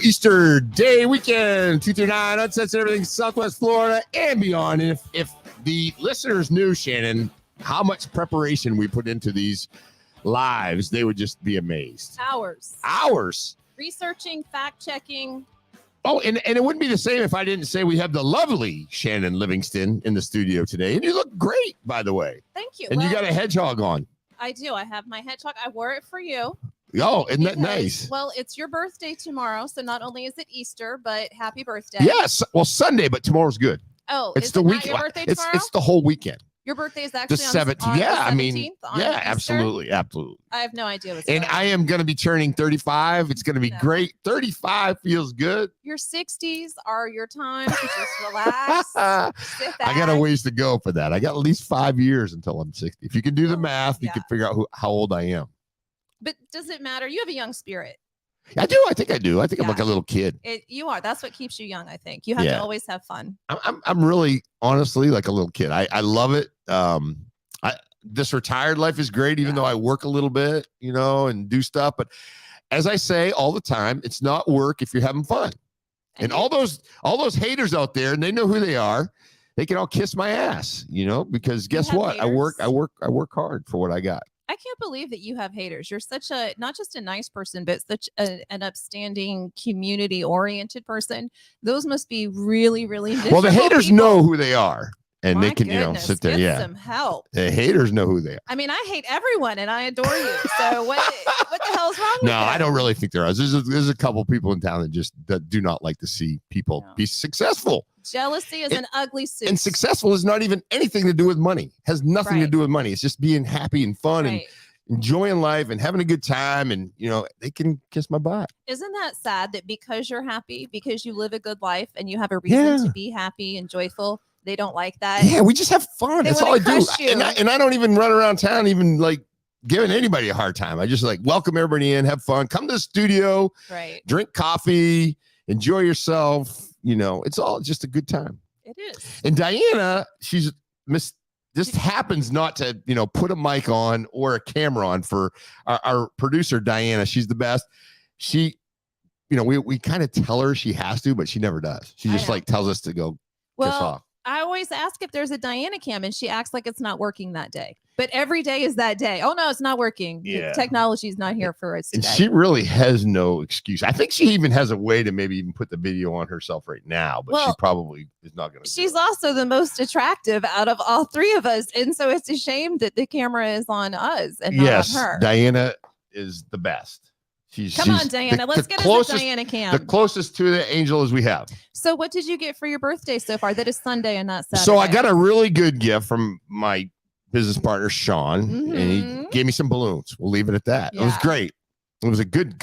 Easter Day weekend, 239, Uncensored Everything, Southwest Florida and beyond. And if the listeners knew, Shannon, how much preparation we put into these lives, they would just be amazed. Hours. Researching, fact-checking. Oh, and it wouldn't be the same if I didn't say we have the lovely Shannon Livingston in the studio today. And you look great, by the way. Thank you. And you got a hedgehog on. I do. I have my hedgehog. I wore it for you. Oh, isn't that nice? Well, it's your birthday tomorrow, so not only is it Easter, but happy birthday. Yes. Well, Sunday, but tomorrow's good. Oh, it's the weekend. Your birthday tomorrow? It's the whole weekend. Your birthday is actually the 17th. On yeah, the 17th, I mean, yeah, Easter? absolutely. I have no idea what's and going on. I am going to be turning 35. It's going to be great. 35 feels good. Your 60s are your time to just relax. Sit back. I got a ways to go for that. I got at least 5 years until I'm 60. If you can do the math, you can figure out how old I am. But does it matter? You have a young spirit. I do. I think I do. I think I'm like a little kid. You are. That's what keeps you young, I think. You have to always have fun. I'm really, honestly, like a little kid. I love it. This retired life is great, even though I work a little bit, and do stuff. But as I say all the time, it's not work if you're having fun. And all those haters out there, and they know who they are, they can all kiss my ass, because guess what? Haters? I work hard for what I got. I can't believe that you have haters. You're such not just a nice person, but such an upstanding, community-oriented person. Those must be really, really difficult. Well, the haters know who they are. And My they can, goodness, sit there. get some help. The haters know who they are. I mean, I hate everyone and I adore you. So what the hell's wrong with No, I don't really think there are. There's a couple people in town that do not like to see people be successful. Jealousy is an ugly suit. And successful is not even anything to do with money. Has nothing to do with money. It's just being happy and fun and enjoying life and having a good time. And, they can kiss my butt. Isn't that sad that because you're happy, because you live a good life and you have a reason to be happy and joyful, they don't like that? Yeah, we just have fun. That's all I do. And I don't even run around town even like giving anybody a hard time. I just welcome everybody in, have fun, come to the studio, drink coffee, enjoy yourself. It's all just a good time. It is. And Diana, she's just happens not to, put a mic on or a camera on for our producer, Diana. She's the best. She, we kind of tell her she has to, but she never does. She just tells us to go piss off. I always ask if there's a Diana cam and she acts like it's not working that day. But every day is that day. Oh, no, it's not working. Yeah. Technology is not here for us today. And she really has no excuse. I think she even has a way to maybe even put the video on herself right now, but she probably is not going to. She's also the most attractive out of all three of us. And so it's a shame that the camera is on us and not on her. Diana is the best. Come on, Diana. Let's get us a Diana cam. The closest to the angel as we have. So what did you get for your birthday so far? That is Sunday and not Saturday. So I got a really good gift from my business partner, Sean, and he gave me some balloons. We'll leave it at that. It was great. It was a good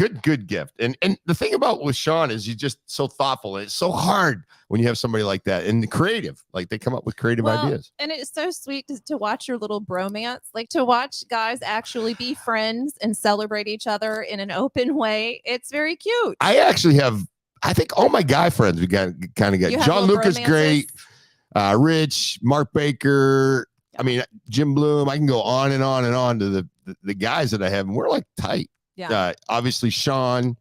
gift. And the thing about with Sean is he's just so thoughtful. And it's so hard when you have somebody like that and creative. Like they come up with creative ideas. And it's so sweet to watch your little bromance, like to watch guys actually be friends and celebrate each other in an open way. It's very cute. I think all my guy friends we kind of got. John Lucas, great. Rich, Mark Baker. I mean, Jim Bloom. I can go on and on and on to the guys that I have, and we're like tight. Yeah. Obviously, Sean.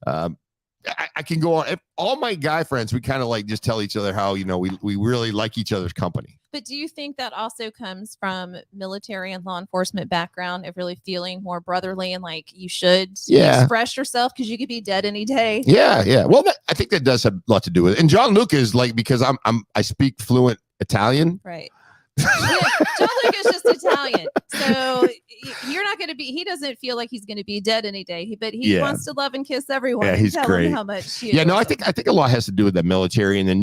I can go on. All my guy friends, we kind of just tell each other how we really like each other's company. But do you think that also comes from military and law enforcement background of really feeling more brotherly and like you should express yourself because you could be dead any day? Yeah. Well, I think that does have a lot to do with it. And John Lucas, because I speak fluent Italian, right? John Lucas is just Italian, so you're not going to be. He doesn't feel like he's going to be dead any day, but he wants to love and kiss everyone. Yeah, he's tell great. Him how much. No, I think a lot has to do with that military, and then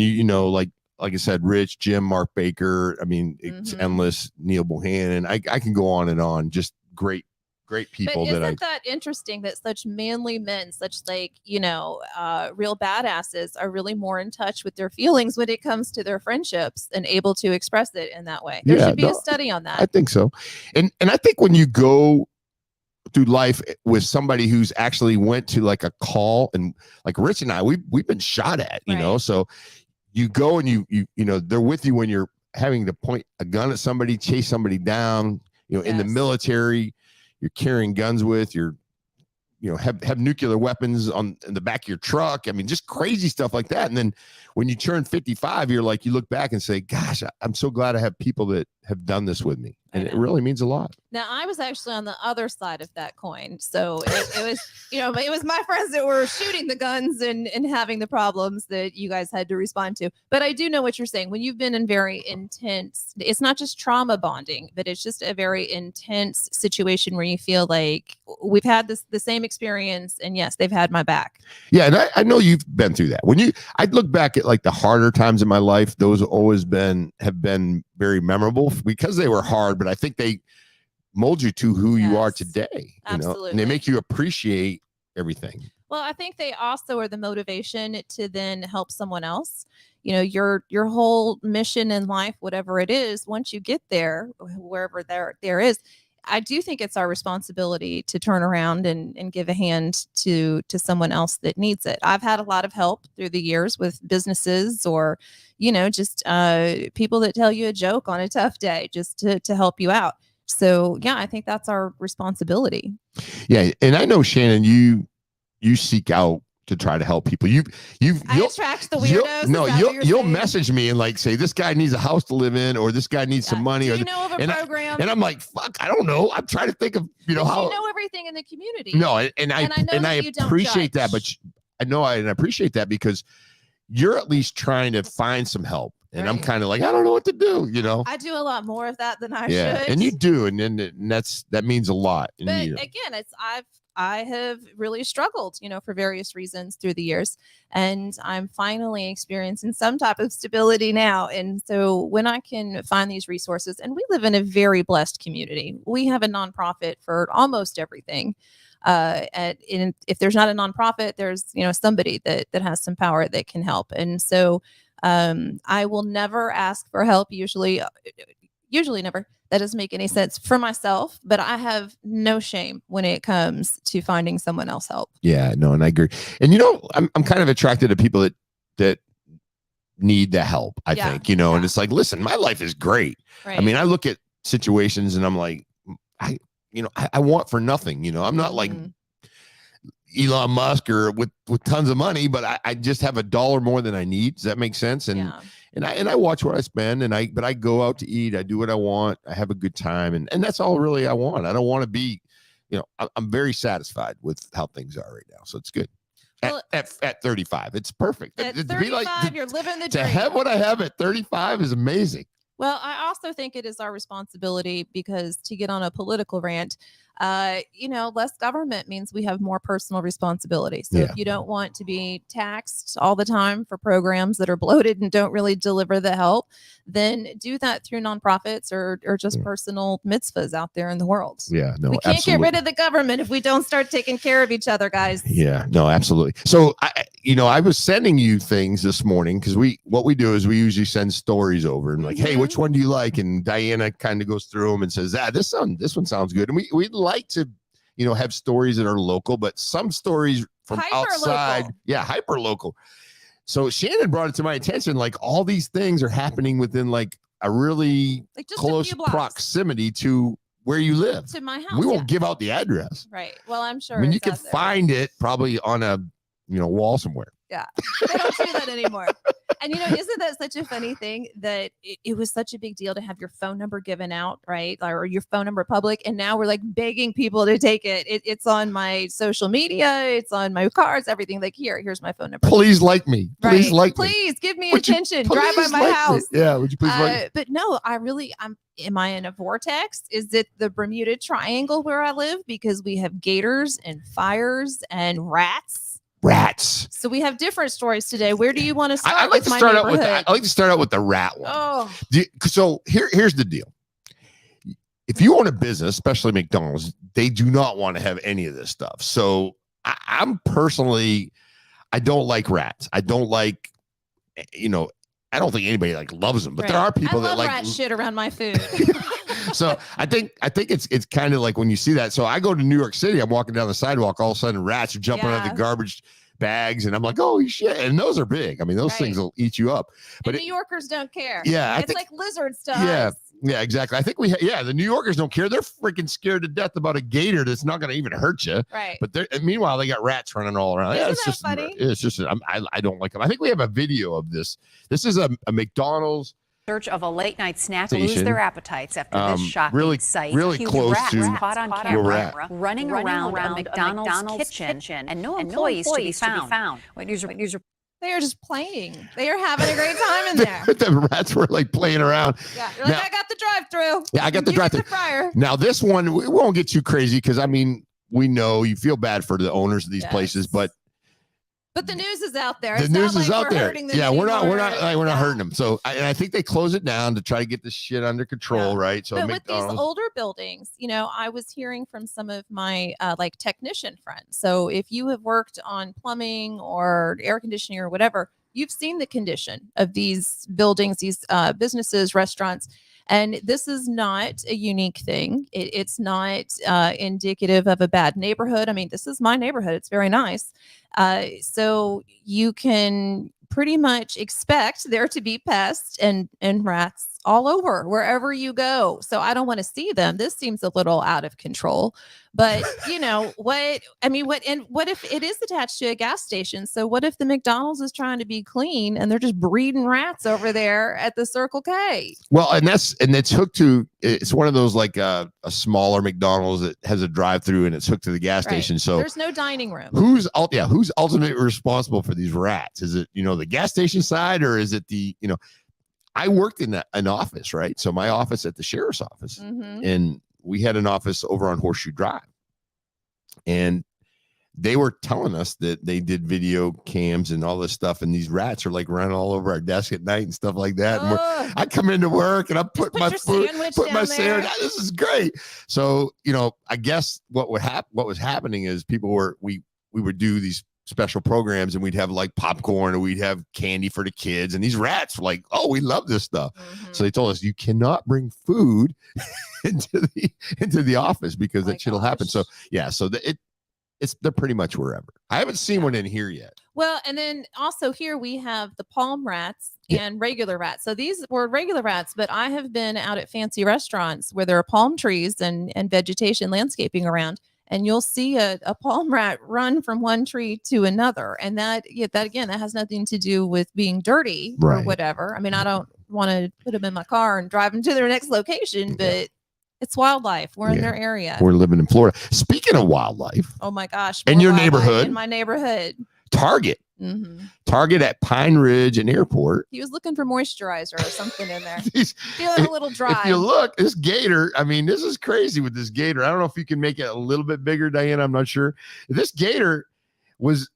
like I said, Rich, Jim, Mark Baker. I mean, it's endless. Neil Bohannon. I can go on and on. Just great people. But isn't that interesting that such manly men, such real badasses are really more in touch with their feelings when it comes to their friendships and able to express it in that way? There should be a study on that. I think so. And I think when you go through life with somebody who's actually went to like a call, and like Rich and I, we've been shot at, so you go and you they're with you when you're having to point a gun at somebody, chase somebody down, in the military. You're carrying guns with, you're have nuclear weapons in the back of your truck. I mean, just crazy stuff like that. And then when you turn 55, you look back and say, gosh, I'm so glad I have people that have done this with me. And it really means a lot. Now, I was actually on the other side of that coin. So it was, it was my friends that were shooting the guns and having the problems that you guys had to respond to. But I do know what you're saying. When you've been in very intense, it's not just trauma bonding, but it's just a very intense situation where you feel like we've had the same experience. And yes, they've had my back. Yeah. And I know you've been through that. I look back at like the harder times in my life, those have been very memorable because they were hard, but I think they mold you to who you are today, Absolutely. And they make you appreciate everything. Well, I think they also are the motivation to then help someone else. Your whole mission in life, whatever it is, once you get there, wherever there is, I do think it's our responsibility to turn around and give a hand to someone else that needs it. I've had a lot of help through the years with businesses or, just people that tell you a joke on a tough day just to help you out. So, yeah, I think that's our responsibility. Yeah. And I know, Shannon, you seek out to try to help people. I attract the weirdos. You'll message me and like say this guy needs a house to live in, or this guy needs some money. Do you know of a program? And I'm like, fuck, I don't know. I'm trying to think of how you know everything in the community. No, and I appreciate that, but I appreciate that because you're at least trying to find some help. And I'm kind of like, I don't know what to do, I do a lot more of that than I should. And you do, and that means a lot. But again, I have really struggled, for various reasons through the years, and I'm finally experiencing some type of stability now. And so when I can find these resources, and we live in a very blessed community, we have a nonprofit for almost everything. If there's not a nonprofit, there's somebody that has some power that can help. And so I will never ask for help. Usually never. That doesn't make any sense for myself, but I have no shame when it comes to finding someone else help. Yeah, no, and I agree. And I'm kind of attracted to people that need the help. I think, and it's like, listen, my life is great. Right. I mean, I look at situations and I'm like, I want for nothing. I'm not like Elon Musk or with tons of money, but I just have $1 more than I need. Does that make sense? And I watch what I spend, but I go out to eat. I do what I want. I have a good time, and that's all really I want. I don't want to be, I'm very satisfied with how things are right now, so it's good. At 35, it's perfect. At 35, you're living the dream. To have what I have at 35 is amazing. Well, I also think it is our responsibility because to get on a political rant, less government means we have more personal responsibility. So if you don't want to be taxed all the time for programs that are bloated and don't really deliver the help, then do that through nonprofits or just personal mitzvahs out there in the world. Yeah, no, we can't get rid of the government if we don't start taking care of each other, guys. Yeah, no, absolutely. So I was sending you things this morning because what we do is we usually send stories over and like, hey, which one do you like? And Diana kind of goes through them and says, this one sounds good. And we'd like to, have stories that are local, but some stories from outside, hyper local. So Shannon brought it to my attention, like all these things are happening within like a really close proximity to where you live. To my house. We won't give out the address. Right. Well, I'm sure. I mean, you can find it probably on a wall somewhere. Yeah. They don't do that anymore. And isn't that such a funny thing that it was such a big deal to have your phone number given out, right? Or your phone number public. And now we're like begging people to take it. It's on my social media. It's on my cards, everything. Like, here's my phone number. Please like me. Please like me. Please give me attention. Drive by my house. Yeah. Would you please like me? But no, am I in a vortex? Is it the Bermuda Triangle where I live? Because we have gators and fires and rats. So we have different stories today. Where do you want to start? I'd like to start out with the rat one. Oh. So here's the deal. If you own a business, especially McDonald's, they do not want to have any of this stuff. So I'm personally, I don't like rats. I don't like, I don't think anybody loves them, but there are people that like rat shit around my food. So I think it's kind of like when you see that. So I go to New York City, I'm walking down the sidewalk, all of a sudden rats are jumping out of the garbage bags, and I'm like, oh shit. And those are big. I mean, those things will eat you up. But New Yorkers don't care. Yeah. It's like lizards to us. Yeah, exactly. I think the New Yorkers don't care. They're freaking scared to death about a gator that's not going to even hurt you. Right. But meanwhile, they got rats running all around. Isn't it's that just funny? It's just I don't like them. I think we have a video of this. This is a McDonald's Search of a late night snack to lose their appetites after this shocking sight. Really Huge close rats to caught on where we're at. running around a McDonald's kitchen and no employees to be found. They are just playing. They are having a great time in there. The rats were like playing around. Yeah, you're like, I got the drive-through. Yeah, I got the drive-through. Fryer. Now this one, we won't get too crazy because I mean, we know you feel bad for the owners of these places, but the news is out there. The news is out there. Yeah, we're not hurting them. So I think they close it down to try to get this shit under control, right? So but with these older buildings, I was hearing from some of my like technician friends. So if you have worked on plumbing or air conditioning or whatever, you've seen the condition of these buildings, these businesses, restaurants. And this is not a unique thing. It's not indicative of a bad neighborhood. I mean, this is my neighborhood. It's very nice. So you can pretty much expect there to be pests and rats all over wherever you go. So I don't want to see them. This seems a little out of control. But what if it is attached to a gas station? So what if the McDonald's is trying to be clean and they're just breeding rats over there at the Circle K? Well, and it's hooked to, it's one of those like a smaller McDonald's that has a drive-through and it's hooked to the gas station. So there's no dining room. Who's ultimately responsible for these rats? Is it, the gas station side, or is it I worked in an office, right? So my office at the sheriff's office, and we had an office over on Horseshoe Drive, and they were telling us that they did video cams and all this stuff, and these rats are like running all over our desk at night and stuff like that. And I come into work and I put my sandwich. This is great. So I guess what was happening is we would do these special programs and we'd have like popcorn and we'd have candy for the kids, and these rats were like, oh, we love this stuff. So they told us you cannot bring food into the office because that shit'll happen. So they're pretty much wherever. I haven't seen one in here yet. Well, and then also here we have the palm rats and regular rats. So these were regular rats, but I have been out at fancy restaurants where there are palm trees and vegetation landscaping around. And you'll see a palm rat run from one tree to another. And that has nothing to do with being dirty or whatever. I mean, I don't want to put them in my car and drive them to their next location, but it's wildlife. We're in their area. We're living in Florida. Speaking of wildlife. Oh my gosh. In your neighborhood. In my neighborhood. Target. Target at Pine Ridge and Airport. He was looking for moisturizer or something in there. Feeling a little dry. If you look, this gator, I mean, this is crazy with this gator. I don't know if you can make it a little bit bigger, Diana. I'm not sure. This gator was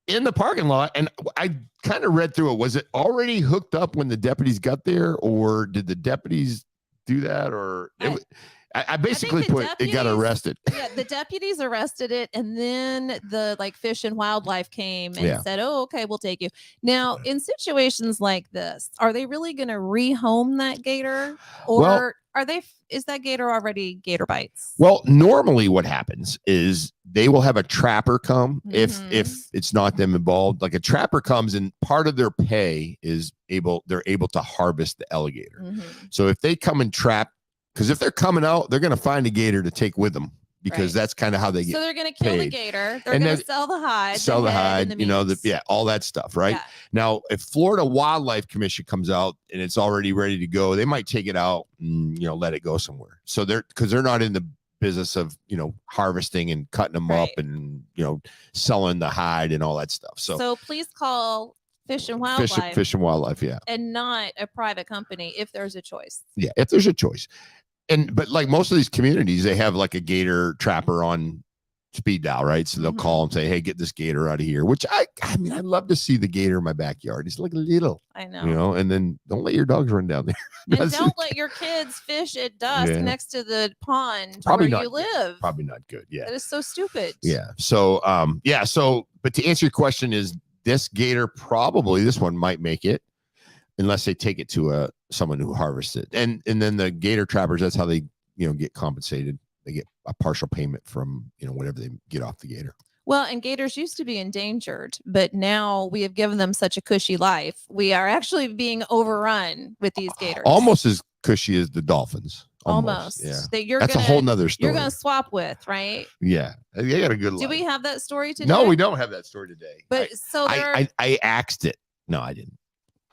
in the parking lot, and I kind of read through it. Was it already hooked up when the deputies got there, or did the deputies do that? Or I basically it got arrested. Yeah, the deputies arrested it, and then the Fish and Wildlife came and said, "Oh, okay, we'll take you." Now, in situations like this, are they really going to rehome that gator, or is that gator already gator bites? Well, normally what happens is they will have a trapper come if it's not them involved. Like a trapper comes, and part of their pay is they're able to harvest the alligator. So if they come and trap. Because if they're coming out, they're going to find a gator to take with them, because that's kind of how they get. So they're going to kill the gator. They're going to sell the hide. All that stuff, right? Yeah. Now, if Florida Wildlife Commission comes out and it's already ready to go, they might take it out and let it go somewhere. So because they're not in the business of harvesting and cutting them up and selling the hide and all that stuff. So please call Fish and Wildlife. Fish and Wildlife, yeah. And not a private company if there's a choice. Yeah, if there's a choice. But like most of these communities, they have like a gator trapper on speed dial, right? So they'll call and say, hey, get this gator out of here, which I mean, I'd love to see the gator in my backyard. It's like a little, I know, and then don't let your dogs run down there. And don't let your kids fish at dusk next to the pond where you live. Probably not good. Yeah. That is so stupid. Yeah. So, but to answer your question is this gator, probably this one might make it unless they take it to someone who harvests it. And then the gator trappers, that's how they, get compensated. They get a partial payment from, whatever they get off the gator. Well, and gators used to be endangered, but now we have given them such a cushy life. We are actually being overrun with these gators. Almost as cushy as the dolphins. Almost. Yeah. That's a whole nother story. You're going to swap with, right? Yeah. They got a good life. Do we have that story today? No, we don't have that story today. But I axed it. No, I didn't.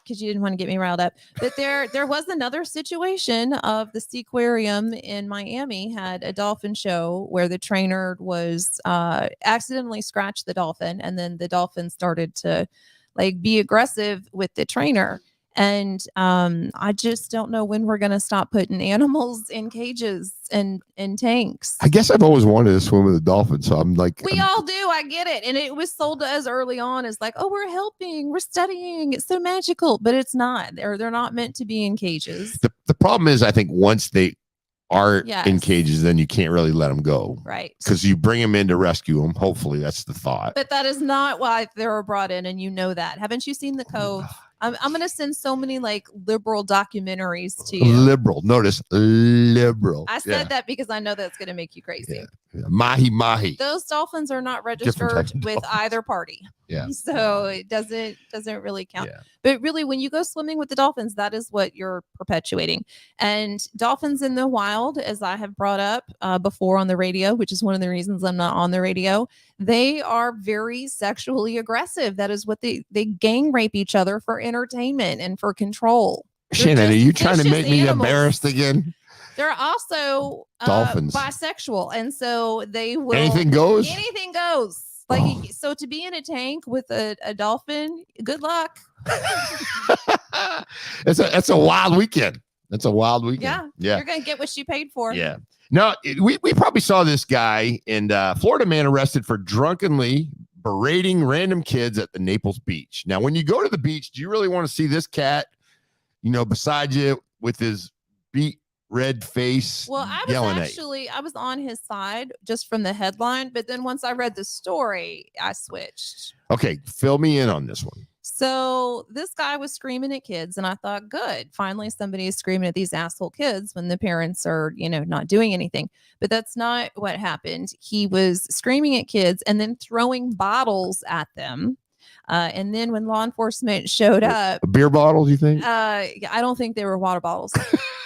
Because you didn't want to get me riled up. But there was another situation of the Seaquarium in Miami had a dolphin show where the trainer was accidentally scratched the dolphin, and then the dolphin started to like be aggressive with the trainer. And I just don't know when we're going to stop putting animals in cages and in tanks. I guess I've always wanted to swim with a dolphin. So I'm like, we all do. I get it. And it was sold to us early on as like, oh, we're helping, we're studying. It's so magical, but it's not. They're not meant to be in cages. The problem is, I think once they are in cages, then you can't really let them go. Right. Because you bring them in to rescue them. Hopefully that's the thought. But that is not why they were brought in. And you know that. Haven't you seen The Cove? I'm going to send so many like liberal documentaries to you. Liberal. Notice liberal. I said that because I know that's going to make you crazy. Yeah. Mahi. Those dolphins are not registered with either party. Yeah. So it doesn't really count. Yeah. But really, when you go swimming with the dolphins, that is what you're perpetuating. And dolphins in the wild, as I have brought up before on the radio, which is one of the reasons I'm not on the radio, they are very sexually aggressive. That is what they gang rape each other for entertainment and for control. Shannon, are you trying to make me embarrassed again? They're also dolphins, bisexual, and so they will. Anything goes. Anything goes. Like so, to be in a tank with a dolphin, good luck. That's a wild weekend. That's a wild weekend. Yeah. You're gonna get what you paid for. Yeah. No, we probably saw this guy in Florida man arrested for drunkenly berating random kids at the Naples beach. Now, when you go to the beach, do you really want to see this cat, beside you with his beat red face? Well, I was on his side just from the headline, but then once I read the story, I switched. Okay, fill me in on this one. So this guy was screaming at kids, and I thought, good, finally somebody is screaming at these asshole kids when the parents are, not doing anything. But that's not what happened. He was screaming at kids and then throwing bottles at them. And then when law enforcement showed up, beer bottles, you think? I don't think they were water bottles.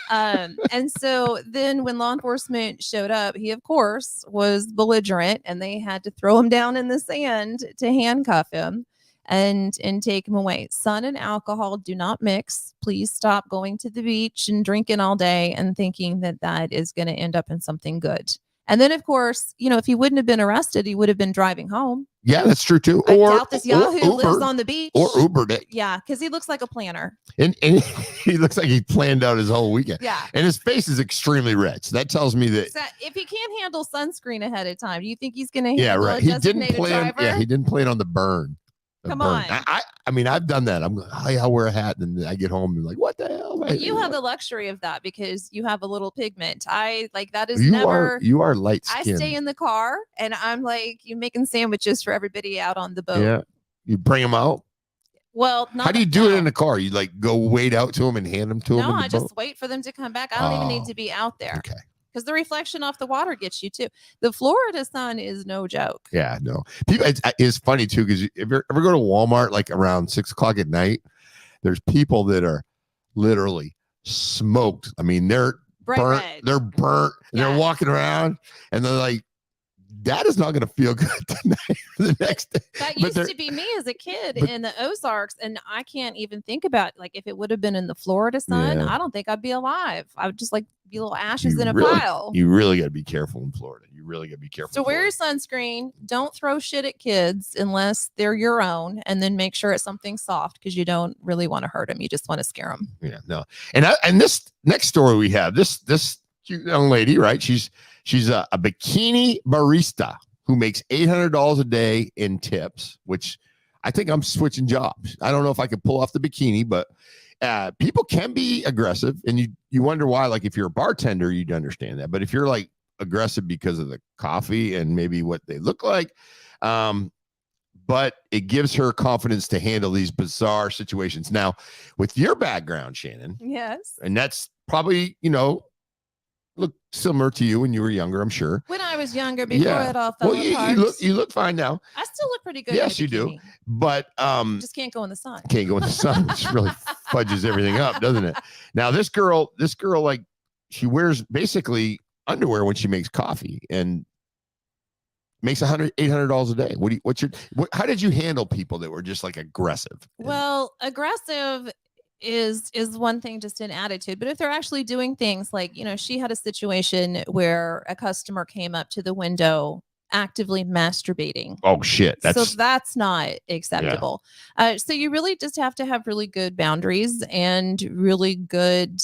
And so then when law enforcement showed up, he of course was belligerent, and they had to throw him down in the sand to handcuff him and take him away. Sun and alcohol do not mix. Please stop going to the beach and drinking all day and thinking that is going to end up in something good. And then, of course, if he wouldn't have been arrested, he would have been driving home. Yeah, that's true, too. I doubt this Yahoo lives on the beach. Or Ubered it. Yeah, because he looks like a planner. And he looks like he planned out his whole weekend. Yeah. And his face is extremely red. So that tells me that. So if he can't handle sunscreen ahead of time, do you think he's going to handle right. a designated driver? Yeah, he didn't plan on the burn. Come on. I mean, I've done that. I'm like, I'll wear a hat, and then I get home and like, what the hell? But you have the luxury of that because you have a little pigment. That is you are light skinned. I stay in the car and I'm like, you making sandwiches for everybody out on the boat. Yeah. You bring them out? Well, how do you do it in the car? You like go wait out to them and hand them to them? No, I just wait for them to come back. I don't even need to be out there. Okay. Because the reflection off the water gets you too. The Florida sun is no joke. Yeah, no. People, it's funny too, because if you ever go to Walmart like around 6:00 at night, there's people that are literally smoked. I mean, they're burnt. They're burnt. And they're walking around, and they're like, that is not going to feel good tonight or the next day. That used to be me as a kid in the Ozarks, and I can't even think about like if it would have been in the Florida sun. I don't think I'd be alive. I would just like be little ashes in a pile. You really got to be careful in Florida. You really got to be careful. So wear your sunscreen. Don't throw shit at kids unless they're your own, and then make sure it's something soft because you don't really want to hurt them. You just want to scare them. Yeah, no. And this next story we have this cute young lady, right? She's a bikini barista who makes $800 a day in tips, which I think I'm switching jobs. I don't know if I could pull off the bikini, but people can be aggressive, and you wonder why. Like if you're a bartender, you'd understand that, but if you're like aggressive because of the coffee and maybe what they look like, but it gives her confidence to handle these bizarre situations. Now, with your background, Shannon, yes, and that's probably look similar to you when you were younger, I'm sure. When I I was younger before it all fell apart. You look fine now. I still look pretty good. Yes, you do. But just can't go in the sun. Can't go in the sun, which really fudges everything up, doesn't it? Now this girl, like, she wears basically underwear when she makes coffee and makes $800 a day. How did you handle people that were just like aggressive? Well, aggressive is one thing, just in attitude, but if they're actually doing things like, she had a situation where a customer came up to the window actively masturbating. Oh shit. That's not acceptable. Yeah. So you really just have to have really good boundaries and really good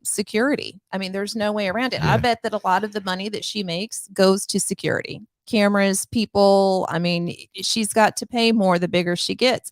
security. I mean, there's no way around it. Yeah. I bet that a lot of the money that she makes goes to security, cameras, people. I mean, she's got to pay more the bigger she gets.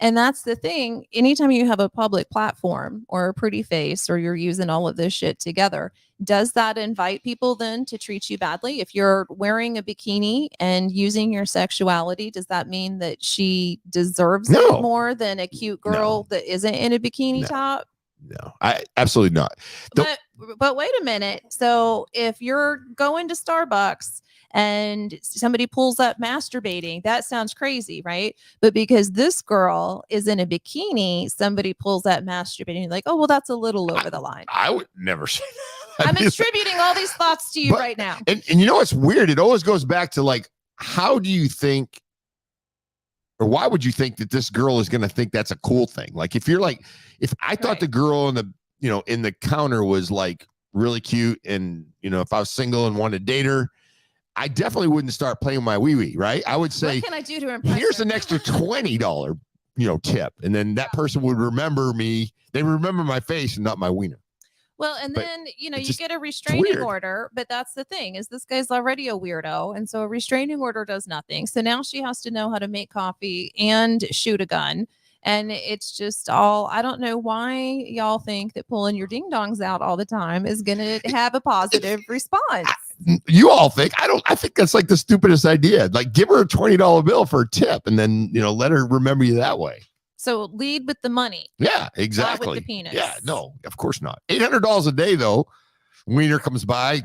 And that's the thing. Anytime you have a public platform or a pretty face, or you're using all of this shit together, does that invite people then to treat you badly? If you're wearing a bikini and using your sexuality, does that mean that she deserves it more than a cute girl that isn't in a bikini top? No, I absolutely not. But wait a minute. So if you're going to Starbucks and somebody pulls up masturbating, that sounds crazy, right? But because this girl is in a bikini, somebody pulls up masturbating, like, oh, well, that's a little over the line. I would never say that. I'm attributing all these thoughts to you right now. And you know what's weird? It always goes back to, like, how do you think, or why would you think that this girl is going to think that's a cool thing? Like, if I thought the girl in the counter was like really cute, and if I was single and wanted to date her, I definitely wouldn't start playing with my wee-wee, right? I would say, what can I do to impress here's her? an extra $20, tip. And then that person would remember me. They remember my face and not my wiener. Well, and then, you get a restraining order, but that's the thing, is this guy's already a weirdo. And so a restraining order does nothing. So now she has to know how to make coffee and shoot a gun. And it's just I don't know why y'all think that pulling your ding dongs out all the time is going to have a positive response. You all think, I think that's like the stupidest idea. Like, give her a $20 bill for a tip and then, let her remember you that way. So lead with the money. Yeah, exactly. Not with the penis. Yeah, no, of course not. $800 a day though. Wiener comes by,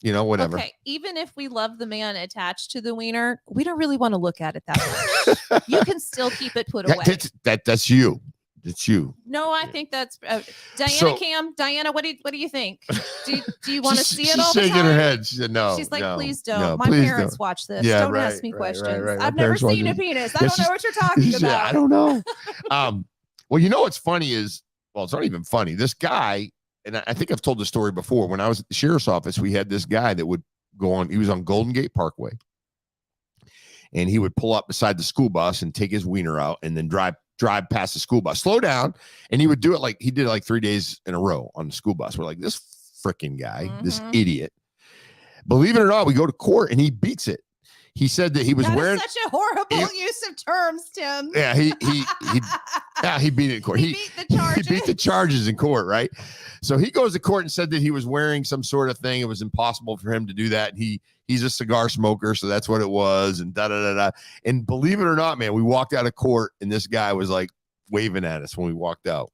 whatever. Okay, even if we love the man attached to the wiener, we don't really want to look at it that much. You can still keep it put away. That's you. It's you. No, I think that's Diana. What do you think? Do you want to see it all the time? She's shaking her head. She said no. She's like, no, please don't. No, My please parents don't. watch this. Yeah, don't ask me questions. Right. I've never seen a penis. I don't know what you're talking about. Yeah, I don't know. Well, what's funny is, it's not even funny. This guy, and I think I've told the story before. When I was at the sheriff's office, we had this guy that would go on. He was on Golden Gate Parkway, and he would pull up beside the school bus and take his wiener out, and then drive past the school bus, slow down, and he would do it he did it like 3 days in a row on the school bus. We're like, this freaking guy, this idiot. Believe it or not, we go to court and he beats it. He said that he was wearing such a horrible use of terms, Tim. Yeah, he beat it in court. He beat the charges in court, right? So he goes to court and said that he was wearing some sort of thing. It was impossible for him to do that. He's a cigar smoker, so that's what it was, and da-da-da-da. And believe it or not, man, we walked out of court, and this guy was like waving at us when we walked out.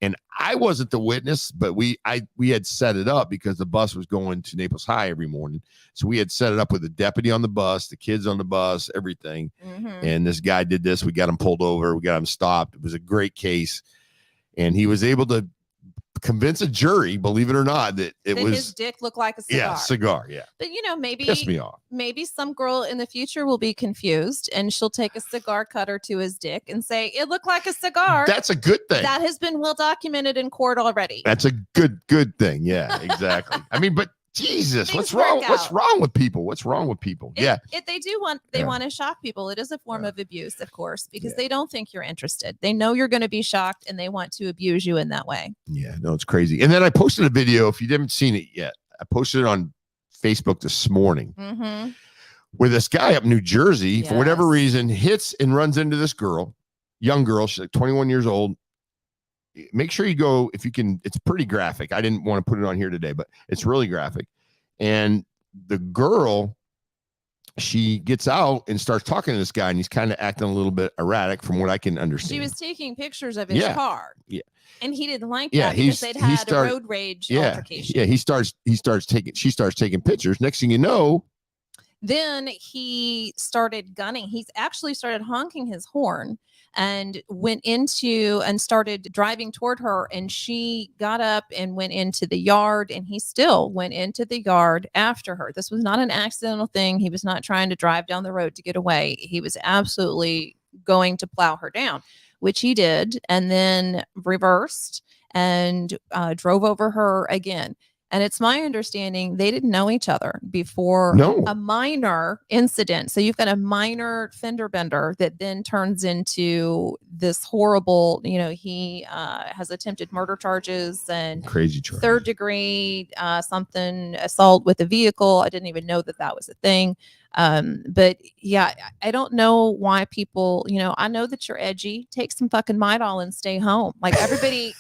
And I wasn't the witness, but we had set it up because the bus was going to Naples High every morning. So we had set it up with the deputy on the bus, the kids on the bus, everything. Mm-hmm. And this guy did this. We got him pulled over. We got him stopped. It was a great case. And he was able to convince a jury, believe it or not, that his dick looked like a cigar. Yeah, cigar, yeah. But maybe pissed me off. Maybe some girl in the future will be confused and she'll take a cigar cutter to his dick and say it looked like a cigar. That's a good thing. That has been well documented in court already. That's a good thing. Yeah, exactly. I mean, but Jesus, what's wrong? What's wrong with people? If they want to shock people. It is a form of abuse, of course, because they don't think you're interested. They know you're going to be shocked and they want to abuse you in that way. Yeah, no, it's crazy. And then I posted a video. If you haven't seen it yet, I posted it on Facebook this morning where this guy up in New Jersey, for whatever reason, hits and runs into this young girl. She's like 21 years old. Make sure you go if you can. It's pretty graphic. I didn't want to put it on here today, but it's really graphic. And the girl, she gets out and starts talking to this guy, and he's kind of acting a little bit erratic from what I can understand. She was taking pictures of his car. Yeah. And he didn't like that because they'd had a road rage altercation. Yeah, she starts taking pictures. Next thing you know, Then he started gunning. He's actually started honking his horn and went into and started driving toward her. And she got up and went into the yard, and he still went into the yard after her. This was not an accidental thing. He was not trying to drive down the road to get away. He was absolutely going to plow her down, which he did, and then reversed and drove over her again. And it's my understanding they didn't know each other before a minor incident. So you've got a minor fender bender that then turns into this horrible, he has attempted murder charges and crazy charges. 3rd degree something assault with a vehicle. I didn't even know that was a thing. But yeah, I don't know why people, I know that you're edgy. Take some fucking Midol and stay home. Like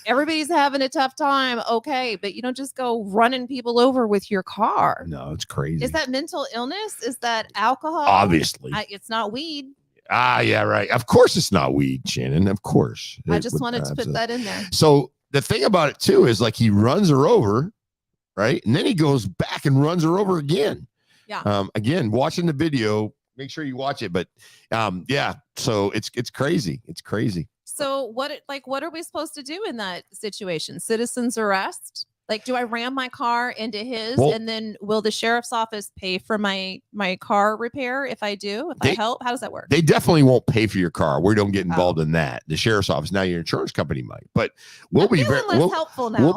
everybody's having a tough time. Okay. But you don't just go running people over with your car. No, it's crazy. Is that mental illness? Is that alcohol? Obviously. It's not weed. Yeah, right. Of course it's not weed, Shannon. Of course. I just wanted to put that in there. So the thing about it too is like he runs her over, right? And then he goes back and runs her over again. Yeah. Again, watching the video, make sure you watch it. But yeah, so it's crazy. It's crazy. So what are we supposed to do in that situation? Citizen's arrest? Like, do I ram my car into his, and then will the sheriff's office pay for my car repair if I do? If I help, how does that work? They definitely won't pay for your car. We don't get involved in that. The sheriff's office. Now your insurance company might, but we'll be very helpful now. We'll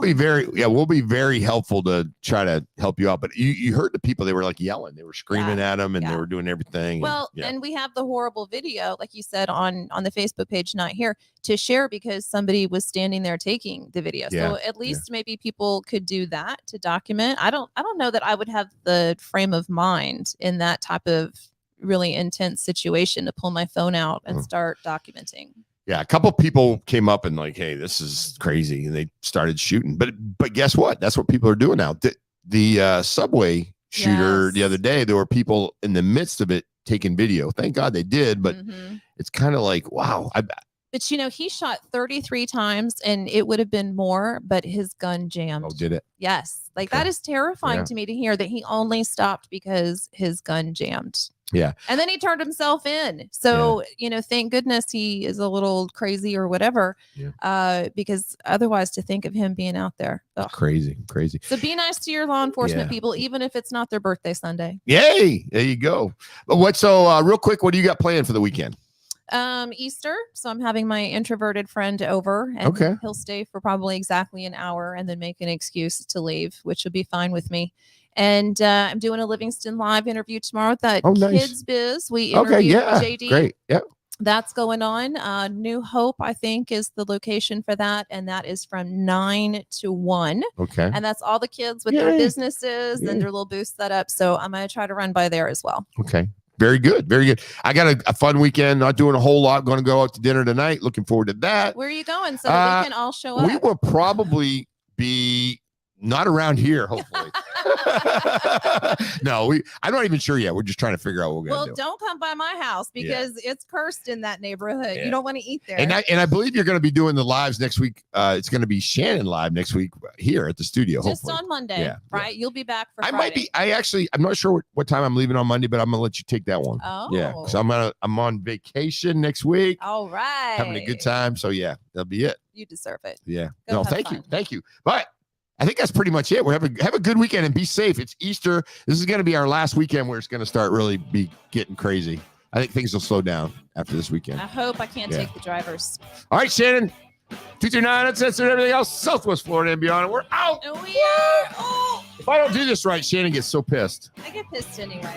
be very helpful to try to help you out. But you heard the people; they were like yelling, they were screaming at him, and they were doing everything. Well, and we have the horrible video, like you said, on the Facebook page, not here, to share because somebody was standing there taking the video. So at least maybe people could do that to document. I don't know that I would have the frame of mind in that type of really intense situation to pull my phone out and start documenting. Yeah, a couple people came up and like, hey, this is crazy, and they started shooting. But guess what? That's what people are doing now. The subway shooter the other day, there were people in the midst of it taking video. Thank God they did, but it's kind of like, wow. But he shot 33 times and it would have been more, but his gun jammed. Oh, did it? Yes. Like that is terrifying to me to hear that he only stopped because his gun jammed. Yeah. And then he turned himself in. So, thank goodness he is a little crazy or whatever. Yeah. Because otherwise to think of him being out there. Ugh. Crazy. So be nice to your law enforcement people, even if it's not their birthday Sunday. Yay. There you go. But real quick, what do you got planned for the weekend? Easter. So I'm having my introverted friend over, and he'll stay for probably exactly an hour and then make an excuse to leave, which will be fine with me. And I'm doing a Livingston Live interview tomorrow with that Kids Biz. We interviewed JD. Great. Yeah. That's going on. New Hope, I think, is the location for that. And that is from 9 to 1. Okay. And that's all the kids with their businesses and their little booths set up. So I'm going to try to run by there as well. Okay. Very good. Very good. I got a fun weekend. Not doing a whole lot. Going to go out to dinner tonight. Looking forward to that. Where are you going so that we can all show up? We will probably be not around here, hopefully. No, I'm not even sure yet. We're just trying to figure out what we're going to do. Well, don't come by my house because it's cursed in that neighborhood. Yeah. You don't want to eat there. And I believe you're going to be doing the lives next week. It's going to be Shannon live next week here at the studio. Just hopefully. On Monday, right? You'll be back for Friday. Might be. I'm not sure what time I'm leaving on Monday, but I'm going to let you take that one. Oh. Yeah, because I'm on vacation next week. All right. Having a good time. So yeah, that'll be it. You deserve it. Yeah. No, thank you. But I think that's pretty much it. Have a good weekend and be safe. It's Easter. This is going to be our last weekend where it's going to start really be getting crazy. I think things will slow down after this weekend. I hope I can't take the drivers. All right, Shannon. 229 Uncensored, everything else, Southwest Florida and beyond. And we're out. We are. Oh. If I don't do this right, Shannon gets so pissed. I get pissed anyway.